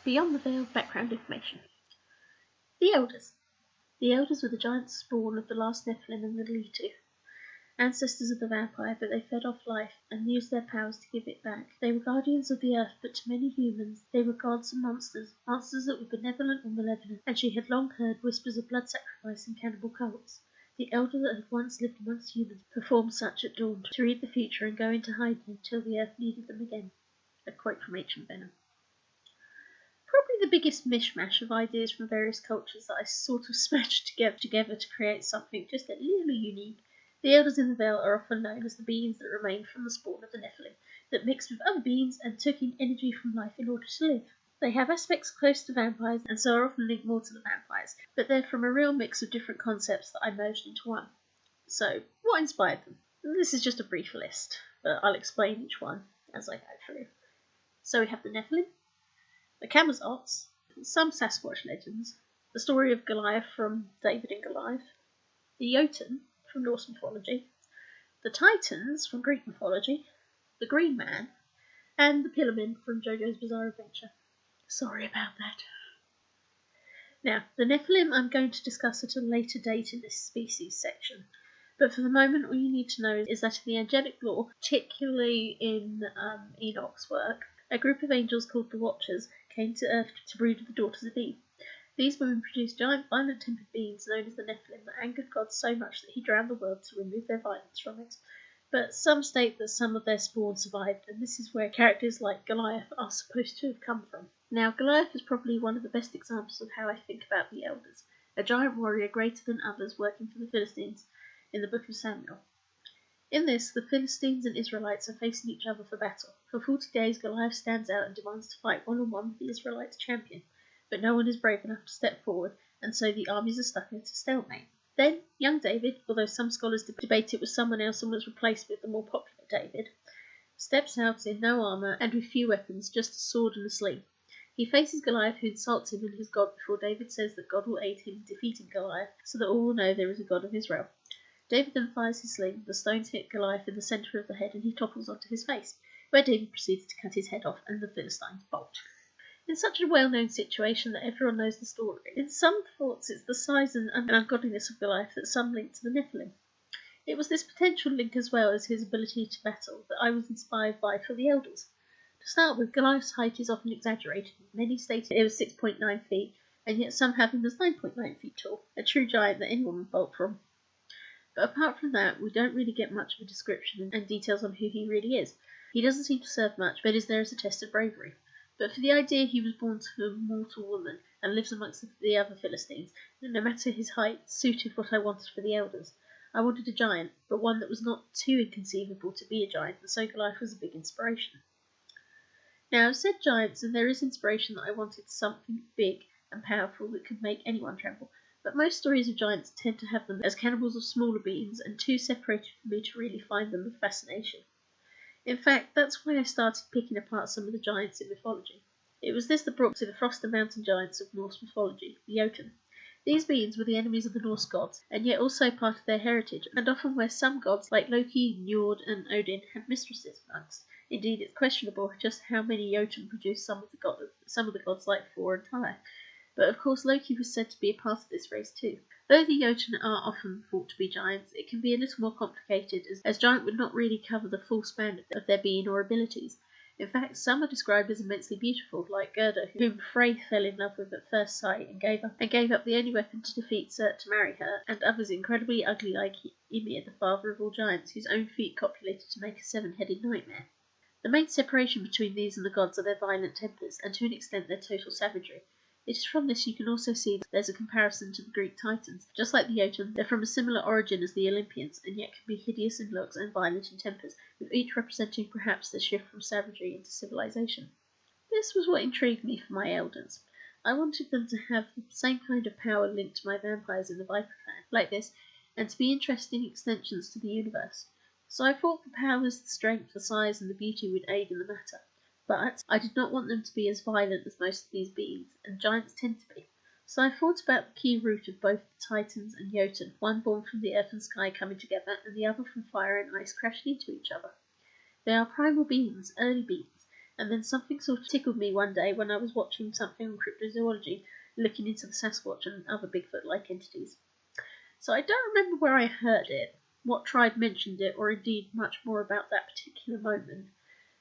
Beyond the Veil background information. The Elders. The Elders were the giant spawn of the last Nephilim and the Leetu, ancestors of the vampire, but they fed off life and used their powers to give it back. They were guardians of the earth, but to many humans they were gods and monsters that were benevolent or malevolent, and she had long heard whispers of blood sacrifice and cannibal cults. The Elder that had once lived amongst humans performed such at dawn, to read the future and go into hiding until the earth needed them again. A quote from ancient Venom. Probably the biggest mishmash of ideas from various cultures that I sort of smashed together to create something just a little unique. The Elders in the Veil are often known as the beings that remained from the spawn of the Nephilim, that mixed with other beings and took in energy from life in order to live. They have aspects close to vampires and so are often linked more to the vampires, but they're from a real mix of different concepts that I merged into one. So, what inspired them? This is just a brief list, but I'll explain each one as I go through. So we have the Nephilim, the Camazots, some Sasquatch legends, the story of Goliath from David and Goliath, the Jotun from Norse mythology, the Titans from Greek mythology, the Green Man, and the Pillarmen from JoJo's Bizarre Adventure. Sorry about that. Now, the Nephilim I'm going to discuss at a later date in this species section, but for the moment all you need to know is that in the angelic lore, particularly in Enoch's work, a group of angels called the Watchers came to Earth to brood with the daughters of Eve. These women produced giant violent-tempered beings known as the Nephilim that angered God so much that he drowned the world to remove their violence from it. But some state that some of their spawn survived, and this is where characters like Goliath are supposed to have come from. Now, Goliath is probably one of the best examples of how I think about the Elders, a giant warrior greater than others working for the Philistines in the Book of Samuel. In this, the Philistines and Israelites are facing each other for battle. For 40 days, Goliath stands out and demands to fight one-on-one with the Israelites' champion, but no one is brave enough to step forward, and so the armies are stuck at a stalemate. Then, young David, although some scholars debate it was someone else and was replaced with the more popular David, steps out in no armour and with few weapons, just a sword and a sling. He faces Goliath, who insults him and his God, before David says that God will aid him in defeating Goliath, so that all will know there is a God of Israel. David then fires his sling, the stones hit Goliath in the centre of the head and he topples onto his face, where David proceeds to cut his head off and the Philistines bolt. In such a well-known situation that everyone knows the story, in some thoughts it's the size and ungodliness of Goliath that some link to the Nephilim. It was this potential link as well as his ability to battle that I was inspired by for the Elders. To start with, Goliath's height is often exaggerated. Many state it was 6.9 feet, and yet some have him as 9.9 feet tall, a true giant that anyone would bolt from. But apart from that, we don't really get much of a description and details on who he really is. He doesn't seem to serve much, but is there as a test of bravery. But for the idea he was born to a mortal woman and lives amongst the other Philistines, and no matter his height, suited what I wanted for the Elders. I wanted a giant, but one that was not too inconceivable to be a giant, and so Goliath was a big inspiration. Now, I've said giants, and there is inspiration that I wanted something big and powerful that could make anyone tremble. But most stories of giants tend to have them as cannibals of smaller beings, and too separated for me to really find them of fascination. In fact, that's why I started picking apart some of the giants in mythology. It was this that brought me to the frost and mountain giants of Norse mythology, the Jotun. These beings were the enemies of the Norse gods, and yet also part of their heritage, and often where some gods, like Loki, Njord, and Odin, had mistresses amongst. Indeed, it's questionable just how many Jotun produced some of the gods like Thor and Tyr. But of course Loki was said to be a part of this race too. Though the Jotun are often thought to be giants, it can be a little more complicated, as giant would not really cover the full span of their being or abilities. In fact, some are described as immensely beautiful, like Gerda, whom Frey fell in love with at first sight and gave up the only weapon to defeat Surt to marry her, and others incredibly ugly like Ymir, the father of all giants, whose own feet copulated to make a 7-headed nightmare. The main separation between these and the gods are their violent tempers, and to an extent their total savagery. It is from this you can also see that there's a comparison to the Greek Titans. Just like the Jotun, they're from a similar origin as the Olympians, and yet can be hideous in looks and violent in tempers, with each representing perhaps the shift from savagery into civilization. This was what intrigued me for my Elders. I wanted them to have the same kind of power linked to my vampires in the Viper clan, like this, and to be interesting extensions to the universe. So I thought the powers, the strength, the size, and the beauty would aid in the matter. But I did not want them to be as violent as most of these beings, and giants tend to be. So I thought about the key root of both the Titans and Jotun, one born from the earth and sky coming together, and the other from fire and ice crashing into each other. They are primal beings, early beings, and then something sort of tickled me one day when I was watching something on cryptozoology, looking into the Sasquatch and other Bigfoot-like entities. So I don't remember where I heard it, what tribe mentioned it, or indeed much more about that particular moment,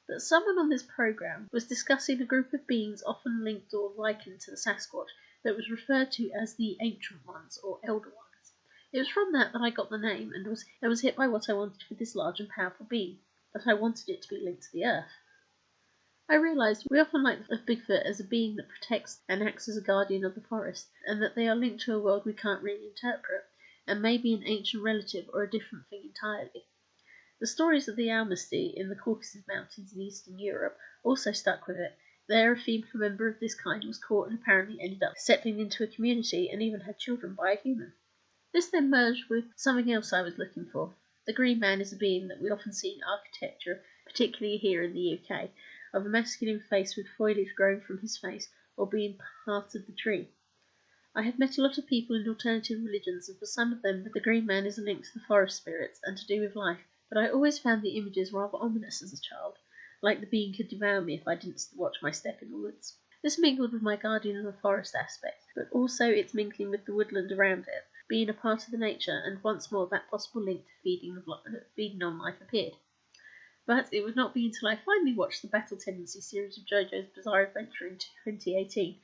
but someone on this program was discussing a group of beings often linked or likened to the Sasquatch that was referred to as the Ancient Ones or Elder Ones. It was from that I got the name and was hit by what I wanted for this large and powerful being, that I wanted it to be linked to the Earth. I realised we often like of Bigfoot as a being that protects and acts as a guardian of the forest, and that they are linked to a world we can't really interpret, and may be an ancient relative or a different thing entirely. The stories of the Almasty in the Caucasus Mountains in Eastern Europe also stuck with it. There a female member of this kind was caught and apparently ended up settling into a community and even had children by a human. This then merged with something else I was looking for. The Green Man is a being that we often see in architecture, particularly here in the UK, of a masculine face with foliage growing from his face or being part of the tree. I have met a lot of people in alternative religions, and for some of them the Green Man is a link to the forest spirits and to do with life, but I always found the images rather ominous as a child, like the being could devour me if I didn't watch my step in the woods. This mingled with my guardian of the forest aspect, but also its mingling with the woodland around it, being a part of the nature, and once more that possible link to feeding on life appeared. But it would not be until I finally watched the Battle Tendency series of JoJo's Bizarre Adventure in 2018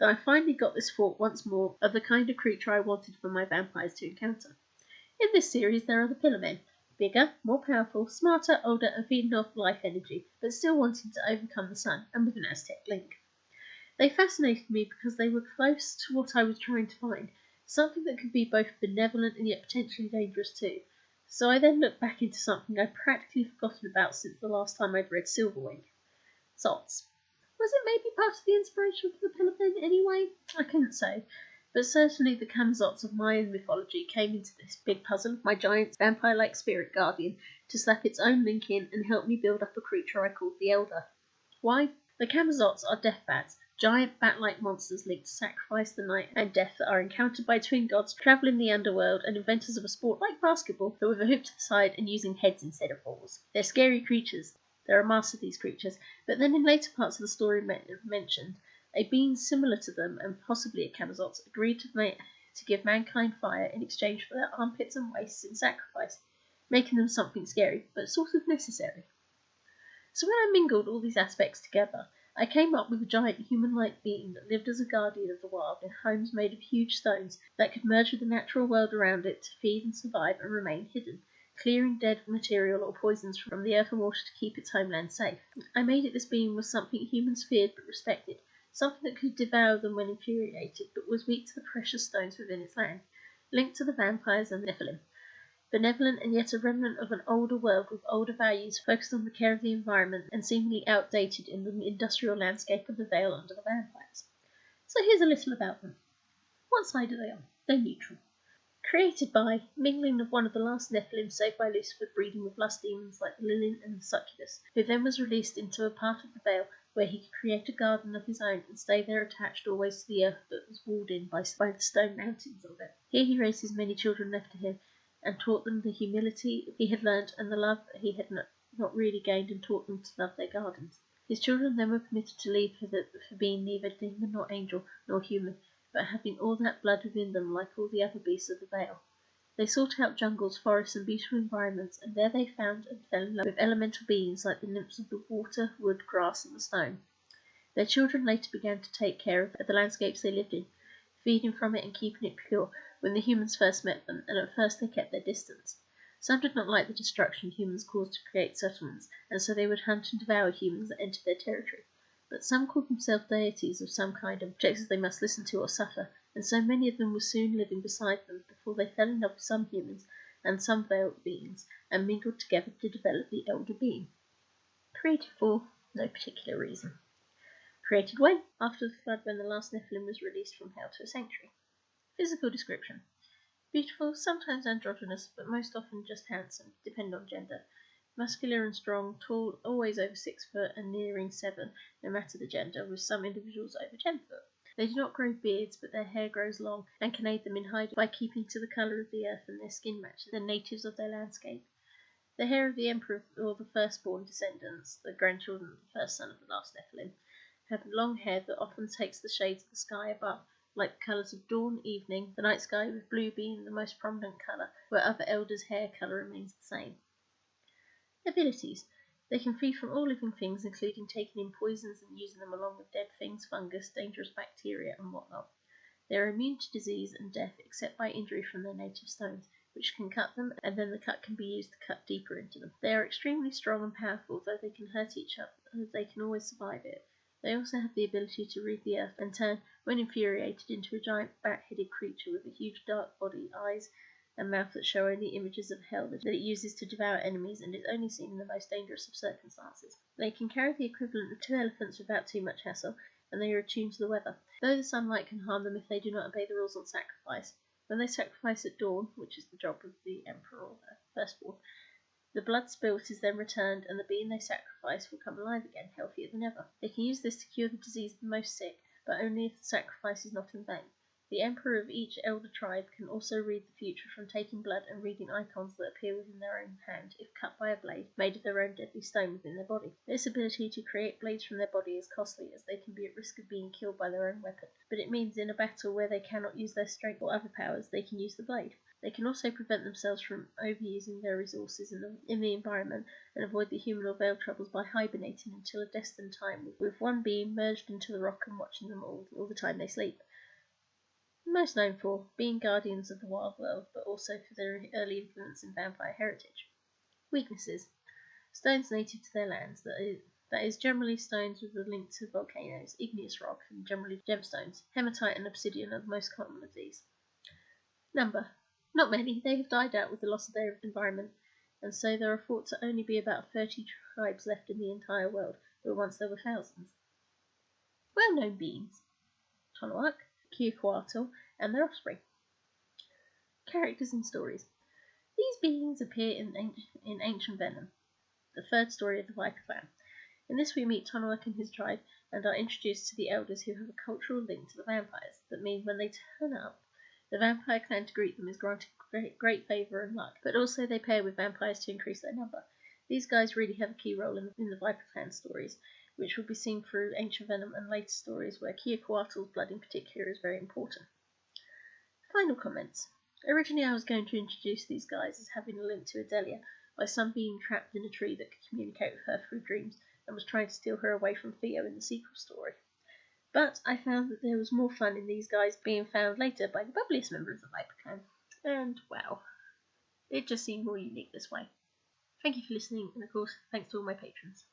that I finally got this thought once more of the kind of creature I wanted for my vampires to encounter. In this series there are the Pillar Men, bigger, more powerful, smarter, older, and feeding off life energy, but still wanting to overcome the sun, and with an Aztec link. They fascinated me because they were close to what I was trying to find, something that could be both benevolent and yet potentially dangerous too. So I then looked back into something I'd practically forgotten about since the last time I'd read Silverwing. Zots. Was it maybe part of the inspiration for the Pillar Men anyway? I couldn't say, but certainly the Camzots of Mayan mythology came into this big puzzle of my giant vampire-like spirit guardian to slap its own link in and help me build up a creature I called the Elder. Why? The Camzots are death bats, giant bat-like monsters linked to sacrifice, the night, and death that are encountered by twin gods, travel in the underworld, and inventors of a sport like basketball, but with a hoop to the side and using heads instead of balls. They're scary creatures. There are masks of these creatures, but then in later parts of the story mentioned, a being similar to them, and possibly a Camazotz, agreed to give mankind fire in exchange for their armpits and waists in sacrifice, making them something scary, but sort of necessary. So when I mingled all these aspects together, I came up with a giant human-like being that lived as a guardian of the wild in homes made of huge stones that could merge with the natural world around it to feed and survive and remain hidden, clearing dead material or poisons from the earth and water to keep its homeland safe. I made it this being was something humans feared but respected, something that could devour them when infuriated, but was weak to the precious stones within its land, linked to the vampires and Nephilim. Benevolent and yet a remnant of an older world with older values focused on the care of the environment and seemingly outdated in the industrial landscape of the Vale under the vampires. So here's a little about them. What side are they on? They're neutral. Created by, mingling of one of the last Nephilim saved by Lucifer breeding with lust demons like the Lilith and the Succubus, who then was released into a part of the Vale where he could create a garden of his own and stay there attached always to the earth that was walled in by the stone mountains of it. Here he raised his many children left to him, and taught them the humility he had learnt and the love he had not really gained, and taught them to love their gardens. His children then were permitted to leave for being neither demon nor angel nor human, but having all that blood within them like all the other beasts of the Vale. They sought out jungles, forests, and beautiful environments, and there they found and fell in love with elemental beings like the nymphs of the water, wood, grass, and the stone. Their children later began to take care of the landscapes they lived in, feeding from it and keeping it pure when the humans first met them, and at first they kept their distance. Some did not like the destruction humans caused to create settlements, and so they would hunt and devour humans that entered their territory. But some called themselves deities of some kind, objects they must listen to or suffer, and so many of them were soon living beside them before they fell in love with some humans and some veiled beings, and mingled together to develop the elder being. Created for no particular reason. Created when? After the flood, when the last Nephilim was released from hell to a sanctuary. Physical description. Beautiful, sometimes androgynous, but most often just handsome, depend on gender. Muscular and strong, tall, always over 6 foot and nearing 7, no matter the gender, with some individuals over 10 foot. They do not grow beards, but their hair grows long and can aid them in hiding by keeping to the colour of the earth, and their skin matches the natives of their landscape. The hair of the emperor or the firstborn descendants, the grandchildren of the first son of the last Nephilim, have long hair that often takes the shades of the sky above, like the colours of dawn, evening, the night sky, with blue being the most prominent colour, where other elders' hair colour remains the same. Abilities. They can feed from all living things, including taking in poisons and using them along with dead things, fungus, dangerous bacteria, and whatnot. They are immune to disease and death, except by injury from their native stones, which can cut them, and then the cut can be used to cut deeper into them. They are extremely strong and powerful, though they can hurt each other, they can always survive it. They also have the ability to read the earth and turn, when infuriated, into a giant bat-headed creature with a huge dark body, eyes, and mouth that show only images of hell that it uses to devour enemies, and is only seen in the most dangerous of circumstances. They can carry the equivalent of 2 elephants without too much hassle, and they are attuned to the weather, though the sunlight can harm them if they do not obey the rules on sacrifice. When they sacrifice at dawn, which is the job of the emperor or the firstborn, the blood spilt is then returned, and the being they sacrifice will come alive again, healthier than ever. They can use this to cure the disease of the most sick, but only if the sacrifice is not in vain. The emperor of each elder tribe can also read the future from taking blood and reading icons that appear within their own hand, if cut by a blade made of their own deadly stone within their body. This ability to create blades from their body is costly, as they can be at risk of being killed by their own weapon, but it means in a battle where they cannot use their strength or other powers, they can use the blade. They can also prevent themselves from overusing their resources in the environment and avoid the human or veiled troubles by hibernating until a destined time, with one being merged into the rock and watching them all the time they sleep. Most known for being guardians of the wild world, but also for their early influence in vampire heritage. Weaknesses. Stones native to their lands, that is generally stones with a link to volcanoes, igneous rock, and generally gemstones. Hematite and obsidian are the most common of these. Number. Not many. They have died out with the loss of their environment, and so there are thought to only be about 30 tribes left in the entire world, but once there were thousands. Well-known beings. Tonawak, Quetzalcoatl, and their offspring. Characters and stories. These beings appear in ancient Venom, the third story of the Viper clan. In this we meet Tonawak and his tribe, and are introduced to the elders who have a cultural link to the vampires, that means when they turn up, the vampire clan to greet them is granted great favour and luck, but also they pair with vampires to increase their number. These guys really have a key role in the Viper clan stories, which will be seen through ancient Venom and later stories where Quetzalcoatl's blood in particular is very important. Final comments. Originally I was going to introduce these guys as having a link to Adelia, by some being trapped in a tree that could communicate with her through dreams, and was trying to steal her away from Theo in the sequel story. But I found that there was more fun in these guys being found later by the bubbliest member of the Viper clan, and, well, it just seemed more unique this way. Thank you for listening, and of course, thanks to all my patrons.